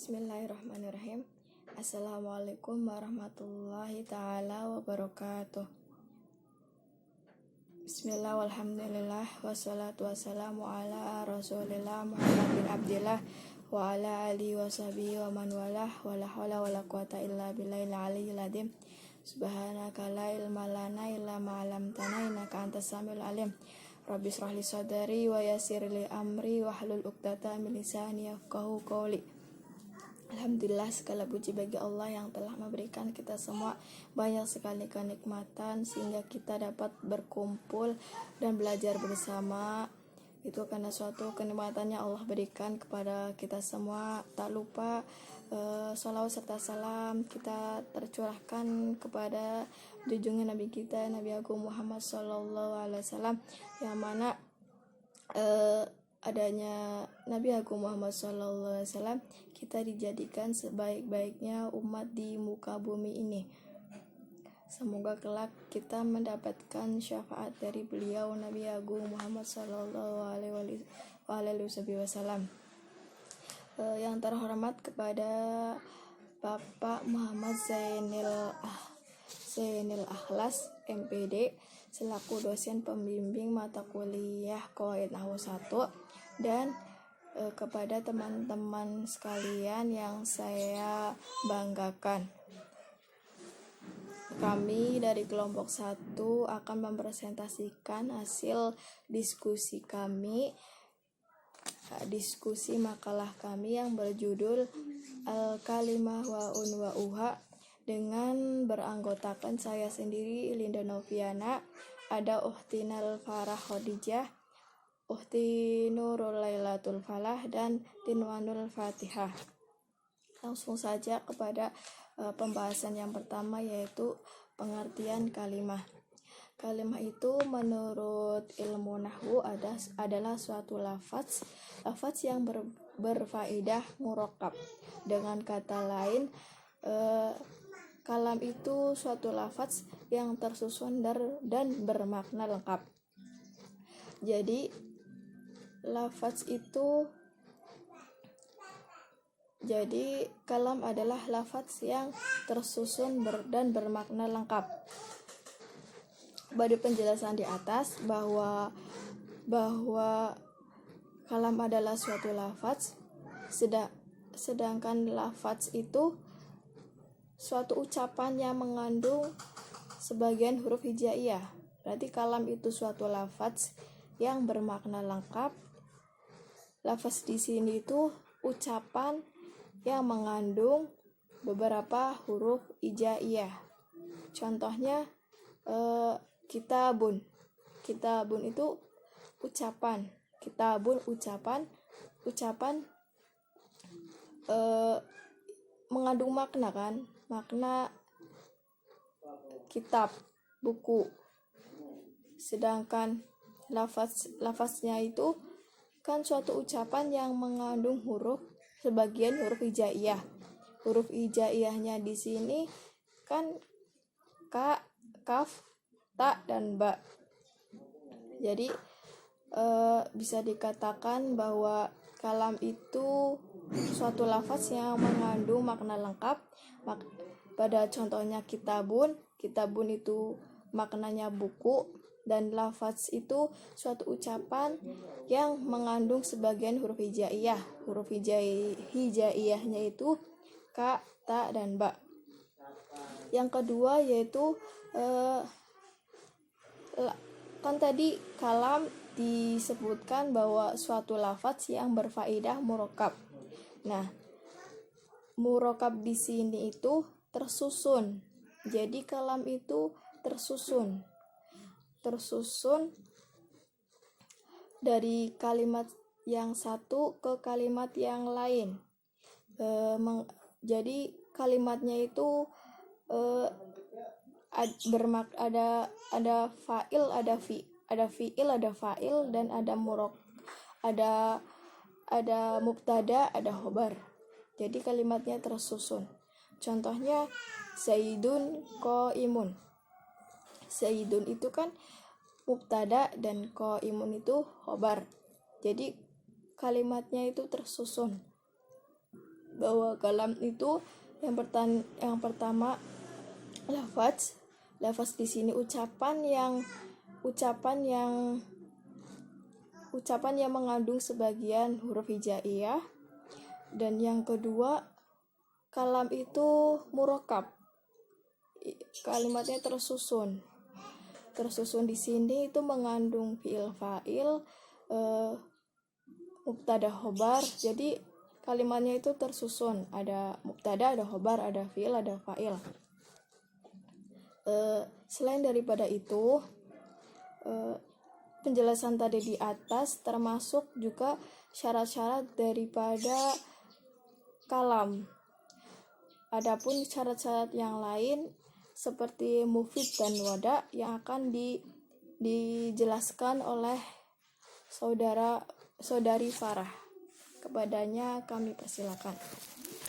Bismillahirrahmanirrahim. Assalamualaikum warahmatullahi ta'ala wabarakatuh. Bismillah walhamdulillah wassalatu wassalamu ala rasulillah Muhammad bin Abdillah wa ala alihi wa sahbihi wa man walah wa la hawla wa la quwata illa billahil aliyyil azim. Subhanaka la ilma lana illa ma 'allamtana innaka antas samiul alim. Rabbi shrah li sadri wa yassir li amri wahlul 'uqdatam min lisani yafqahu qawli. Alhamdulillah, segala puji bagi Allah yang telah memberikan kita semua banyak sekali kenikmatan sehingga kita dapat berkumpul dan belajar bersama. Itu karena suatu kenikmatannya Allah berikan kepada kita semua. Tak lupa sholawat serta salam kita tercurahkan kepada junjungan Nabi kita, Nabi Agung Muhammad SAW, yang mana adanya Nabi Agung Muhammad SAW, kita dijadikan sebaik-baiknya umat di muka bumi ini. Semoga kelak kita mendapatkan syafaat dari beliau Nabi Agung Muhammad SAW. Yang terhormat kepada Bapak Muhammad Zainil Akhlas MPD selaku dosen pembimbing mata kuliah Qawaid Nahwu 1, dan kepada teman-teman sekalian yang saya banggakan. Kami dari kelompok 1 akan mempresentasikan hasil diskusi kami, diskusi makalah kami yang berjudul Al-Kalimah Wa'un Wa'uha, dengan beranggotakan saya sendiri Linda Noviana, ada Uhtinal Farah Khadijah, Uhti Nurul Lailatul Falah, dan Tinwanul Fatihah. Langsung saja kepada pembahasan yang pertama, yaitu pengertian kalimah. Kalimah itu menurut ilmu nahwu adalah suatu lafaz yang berfaedah murakkab. Dengan kata lain, kalam itu suatu lafaz yang tersusun dan bermakna lengkap. Jadi kalam adalah lafaz yang tersusun dan bermakna lengkap. Pada penjelasan di atas bahwa kalam adalah suatu lafaz, sedangkan lafaz itu suatu ucapan yang mengandung sebagian huruf hijaiyah. Berarti kalam itu suatu lafaz yang bermakna lengkap. Lafaz di sini itu ucapan yang mengandung beberapa huruf hijaiyah. Contohnya kitabun. Kitabun itu ucapan. Kitabun ucapan mengandung makna kan? Makna kitab, buku. Sedangkan lafaznya itu kan suatu ucapan yang mengandung sebagian huruf hijaiyah. Huruf hijaiyahnya di sini kan ka, kaf, ta, dan ba. Jadi bisa dikatakan bahwa kalam itu suatu lafaz yang mengandung makna lengkap. Pada contohnya kitabun itu maknanya buku, dan lafaz itu suatu ucapan yang mengandung sebagian huruf hijaiyah. Huruf hijaiyahnya itu ka, ta, dan ba. Yang kedua yaitu kan tadi kalam disebutkan bahwa suatu lafaz yang berfaedah murakkab. Nah, murakkab di sini itu tersusun. Jadi kalam itu tersusun dari kalimat yang satu ke kalimat yang lain. Jadi kalimatnya itu ada fa'il, ada fi'il, ada fa'il, dan ada mubtada, ada khobar. Jadi kalimatnya tersusun. Contohnya Zaidun qaimun. Zaidun itu kan mubtada dan qaimun itu khobar. Jadi kalimatnya itu tersusun. bahwa kalam itu yang pertama lafaz di sini ucapan yang mengandung sebagian huruf hijaiyah, dan yang kedua kalam itu murakkab, kalimatnya tersusun di sini itu mengandung fiil fa'il, mubtada khobar. Jadi kalimatnya itu tersusun, ada mubtada, ada khobar, ada fiil, ada fa'il. Selain daripada itu, penjelasan tadi di atas termasuk juga syarat-syarat daripada kalam. Adapun syarat-syarat yang lain seperti mufid dan wada yang akan dijelaskan oleh saudari Farah. Kepadanya kami persilakan.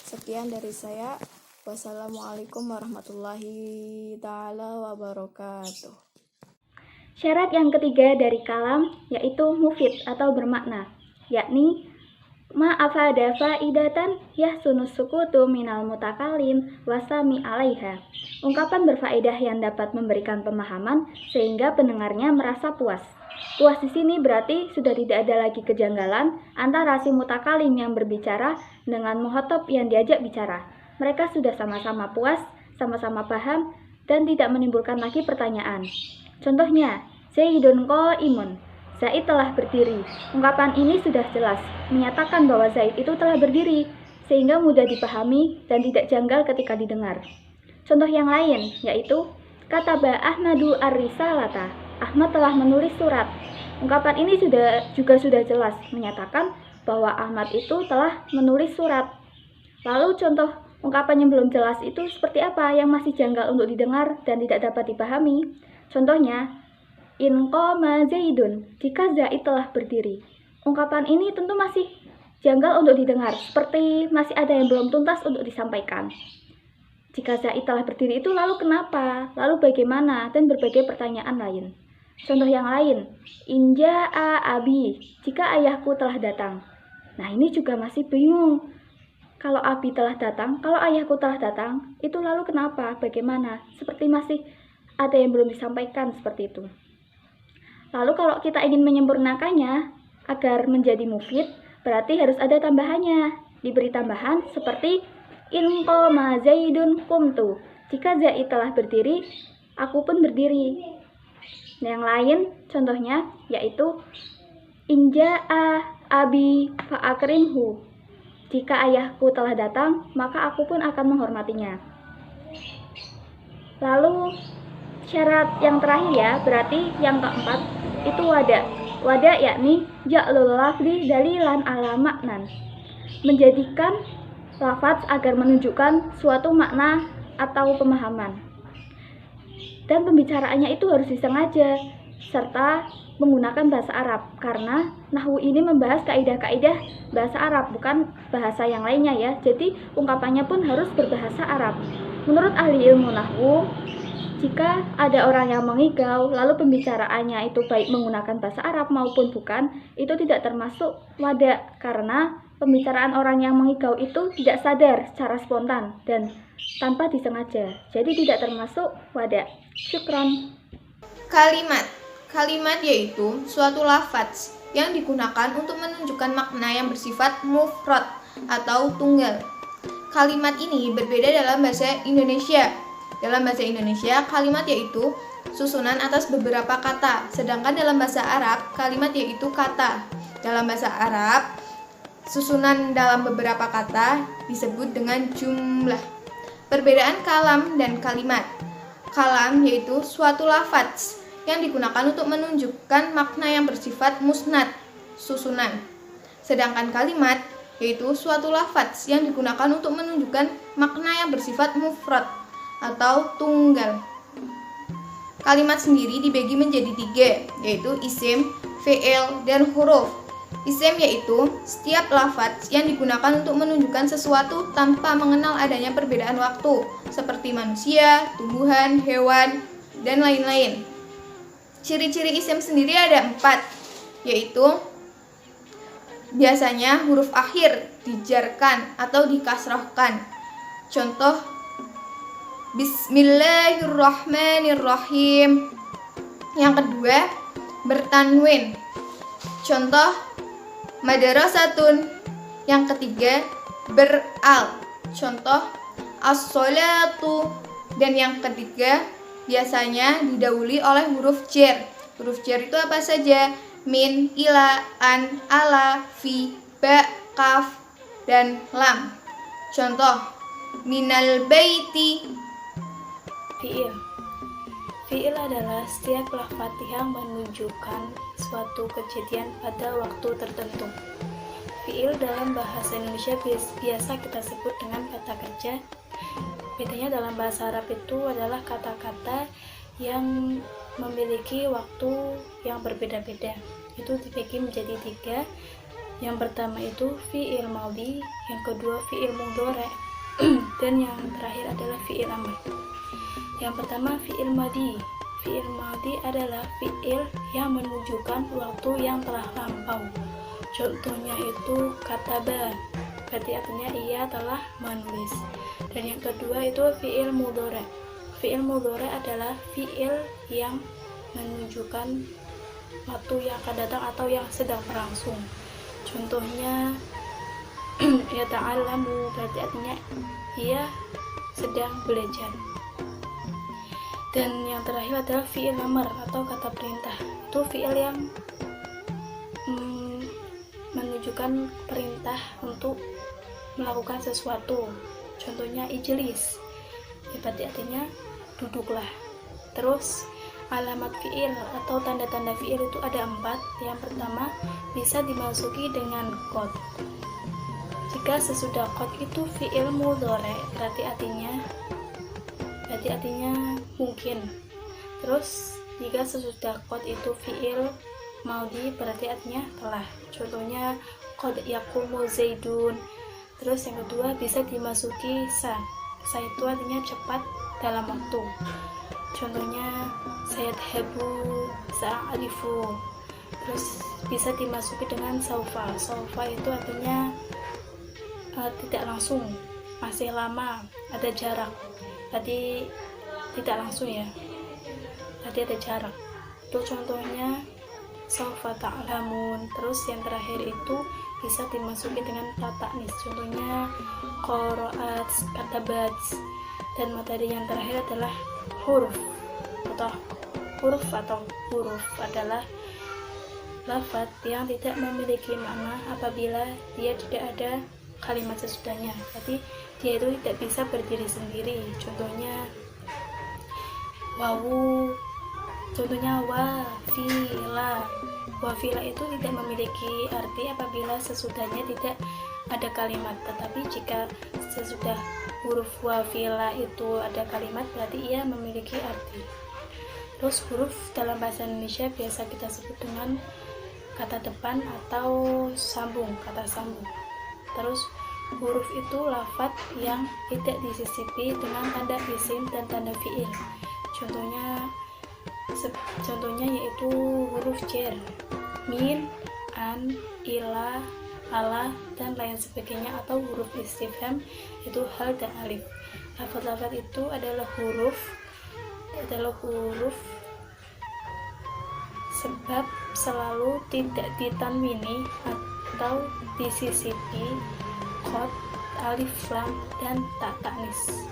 Sekian dari saya. Wassalamualaikum warahmatullahi ta'ala wabarakatuh. Syarat yang ketiga dari kalam yaitu mufid atau bermakna, yakni ma'afada fa'idatan yahsunus sukutu minal mutakalim wasami alaiha. Ungkapan berfaedah yang dapat memberikan pemahaman sehingga pendengarnya merasa puas. Puas di sini berarti sudah tidak ada lagi kejanggalan antara si mutakalim yang berbicara dengan muhatab yang diajak bicara. Mereka sudah sama-sama puas, sama-sama paham, dan tidak menimbulkan lagi pertanyaan. Contohnya, Zaidun qa'imun, Zaid telah berdiri. Ungkapan ini sudah jelas, menyatakan bahwa Zaid itu telah berdiri, sehingga mudah dipahami dan tidak janggal ketika didengar. Contoh yang lain, yaitu, Kataba Ahmadu ar-risalata, Ahmad telah menulis surat. Ungkapan ini juga sudah jelas, menyatakan bahwa Ahmad itu telah menulis surat. Lalu contoh ungkapan yang belum jelas itu seperti apa yang masih janggal untuk didengar dan tidak dapat dipahami? Contohnya, in qama Zaidun, jika Zaid telah berdiri. Ungkapan ini tentu masih janggal untuk didengar, seperti masih ada yang belum tuntas untuk disampaikan. Jika Zaid telah berdiri itu lalu kenapa? Lalu bagaimana? Dan berbagai pertanyaan lain. Contoh yang lain, in ja'a abi, jika ayahku telah datang. Nah, ini juga masih bingung. Kalau abi telah datang, kalau ayahku telah datang, itu lalu kenapa? Bagaimana? Seperti masih ada yang belum disampaikan seperti itu. Lalu kalau kita ingin menyempurnakannya agar menjadi mufid, berarti harus ada tambahannya. Diberi tambahan seperti in qama Zaidun qumtu. Jika Zaid telah berdiri, aku pun berdiri. Yang lain contohnya yaitu in ja'a abi fa'akrimhu. Jika ayahku telah datang, maka aku pun akan menghormatinya. Lalu syarat yang terakhir ya, berarti yang keempat itu wada. Wada yakni ja'lul lafzi dalilan ala maknan. Menjadikan lafaz agar menunjukkan suatu makna atau pemahaman. Dan pembicaraannya itu harus disengaja serta menggunakan bahasa Arab, karena nahwu ini membahas kaidah-kaidah bahasa Arab, bukan bahasa yang lainnya ya. Jadi ungkapannya pun harus berbahasa Arab. Menurut ahli ilmu nahwu, jika ada orang yang mengigau lalu pembicaraannya itu baik menggunakan bahasa Arab maupun bukan, itu tidak termasuk wada, karena pembicaraan orang yang mengigau itu tidak sadar secara spontan dan tanpa disengaja. Jadi tidak termasuk wada. Syukran. Kalimat yaitu suatu lafaz yang digunakan untuk menunjukkan makna yang bersifat mufrad atau tunggal. Kalimat ini berbeda dalam bahasa Indonesia. Dalam bahasa Indonesia, kalimat yaitu susunan atas beberapa kata, sedangkan dalam bahasa Arab, kalimat yaitu kata. Dalam bahasa Arab, susunan dalam beberapa kata disebut dengan jumlah. Perbedaan kalam dan kalimat. Kalam yaitu suatu lafaz yang digunakan untuk menunjukkan makna yang bersifat musnad, susunan. Sedangkan kalimat yaitu suatu lafaz yang digunakan untuk menunjukkan makna yang bersifat mufrad atau tunggal. Kalimat sendiri dibagi menjadi 3, yaitu isim, fi'il, dan huruf. Isim yaitu setiap lafaz yang digunakan untuk menunjukkan sesuatu tanpa mengenal adanya perbedaan waktu, seperti manusia, tumbuhan, hewan, dan lain-lain. Ciri-ciri isim sendiri ada 4, yaitu biasanya huruf akhir dijarkan atau dikasrahkan. Contoh Bismillahirrahmanirrahim. Yang kedua, bertanwin. Contoh madrasatun. Yang ketiga, beral. Contoh as-sholatu. Dan yang ketiga, biasanya didahului oleh huruf jar. Huruf jar itu apa saja? Min, ila, an, ala, fi, ba, kaf, dan lam. Contoh minal baiti. Fi'il. Fi'il adalah setiap lafaz yang menunjukkan suatu kejadian pada waktu tertentu. Fi'il dalam bahasa Indonesia biasa kita sebut dengan kata kerja. Bedanya dalam bahasa Arab itu adalah kata-kata yang memiliki waktu yang berbeda-beda. Itu dibagi menjadi 3. Yang pertama itu fi'il madhi, yang kedua fi'il mudhari, dan yang terakhir adalah fi'il amr. Yang pertama fi'il madhi. Fi'il madhi adalah fi'il yang menunjukkan waktu yang telah lampau. Contohnya itu kataba, berarti artinya ia telah menulis. Dan yang kedua itu fi'il mudhari. Fi'il mudhari adalah fi'il yang menunjukkan waktu yang akan datang atau yang sedang berlangsung. Contohnya yata'allamu, berarti artinya ia sedang belajar. Dan yang terakhir adalah fi'il amr atau kata perintah. Itu fi'il yang menunjukkan perintah untuk melakukan sesuatu. Contohnya ijlis, berarti artinya duduklah. Terus alamat fi'il atau tanda-tanda fi'il itu ada 4. Yang pertama, bisa dimasuki dengan qad. Jika sesudah qad itu fi'il mudhari, berarti artinya mungkin. Terus jika sesudah qad itu fi'il madhi, berarti artinya telah. Contohnya qad yaqumu zaidun. Terus yang kedua, bisa dimasuki sa. Sa itu artinya cepat dalam waktu. Contohnya sayadhabu, sa'arifu. Terus bisa dimasuki dengan saufa. Saufa itu artinya tidak langsung, masih lama, ada jarak. Tadi tidak langsung ya, tadi ada jarak. Itu contohnya saufa ta'lamun. Terus yang terakhir itu bisa dimasuki dengan ta'nis. Contohnya qara'at, katabat. Dan materi yang terakhir adalah huruf adalah lafaz yang tidak memiliki makna apabila dia tidak ada kalimat sesudahnya. Jadi dia itu tidak bisa berdiri sendiri. Contohnya wawu, contohnya wafila itu tidak memiliki arti apabila sesudahnya tidak ada kalimat. Tetapi jika sesudah huruf wafila itu ada kalimat, berarti ia memiliki arti. Terus huruf dalam bahasa Indonesia biasa kita sebut dengan kata depan atau sambung, kata sambung. Terus huruf itu lafaz yang tidak disisipi dengan tanda isim dan tanda fi'il. Contohnya yaitu huruf jar, min, an, ila, ala, dan lain sebagainya, atau huruf istifham itu hal dan alif. Lafaz-lafaz itu adalah huruf sebab selalu tidak ditanwini atau disisipi qad, alif, lam, dan ta ta'nis.